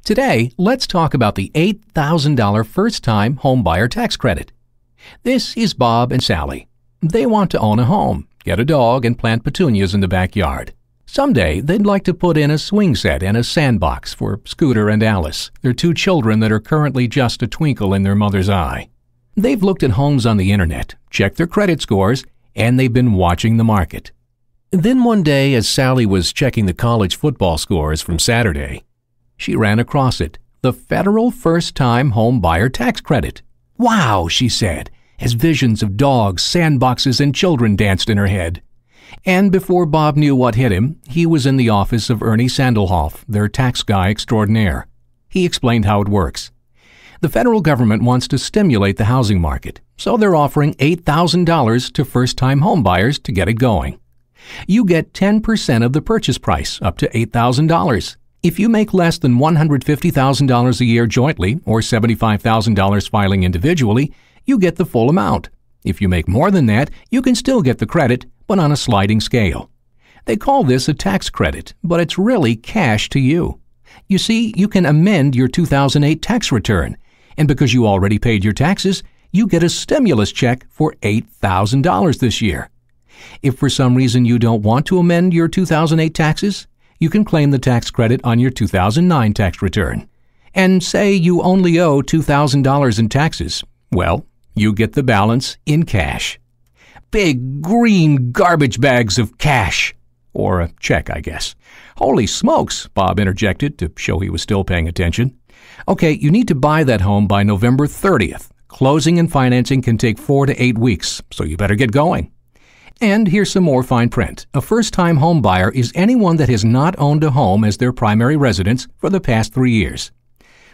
Today, let's talk about the $8,000 first-time homebuyer tax credit. This is Bob and Sally. They want to own a home, get a dog, and plant petunias in the backyard. Someday, they'd like to put in a swing set and a sandbox for Scooter and Alice, their two children that are currently just a twinkle in their mother's eye. They've looked at homes on the internet, checked their credit scores, and they've been watching the market. Then one day, as Sally was checking the college football scores from Saturday, she ran across it, the federal first-time home buyer tax credit. "Wow," she said, as visions of dogs, sandboxes, and children danced in her head. And before Bob knew what hit him, he was in the office of Ernie Sandelhoff, their tax guy extraordinaire. He explained how it works. The federal government wants to stimulate the housing market, so they're offering $8,000 to first-time home buyers to get it going. You get 10% of the purchase price, up to $8,000. If you make less than $150,000 a year jointly or $75,000 filing individually, you get the full amount. If you make more than that, you can still get the credit, but on a sliding scale. They call this a tax credit, but it's really cash to you. You see, you can amend your 2008 tax return, and because you already paid your taxes, you get a stimulus check for $8,000 this year. If for some reason you don't want to amend your 2008 taxes, you can claim the tax credit on your 2009 tax return. And say you only owe $2,000 in taxes, well, you get the balance in cash. Big green garbage bags of cash. Or a check, I guess. "Holy smokes," Bob interjected to show he was still paying attention. "Okay, you need to buy that home by November 30th. Closing and financing can take 4 to 8 weeks, so you better get going." And here's some more fine print. A first-time home buyer is anyone that has not owned a home as their primary residence for the past 3 years.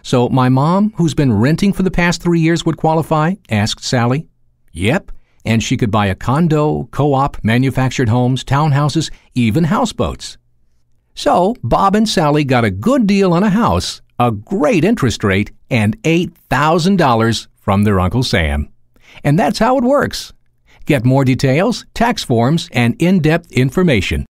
"So my mom, who's been renting for the past 3 years, would qualify?" asked Sally. "Yep, and she could buy a condo, co-op, manufactured homes, townhouses, even houseboats." So Bob and Sally got a good deal on a house, a great interest rate, and $8,000 from their Uncle Sam. And that's how it works. Get more details, tax forms, and in-depth information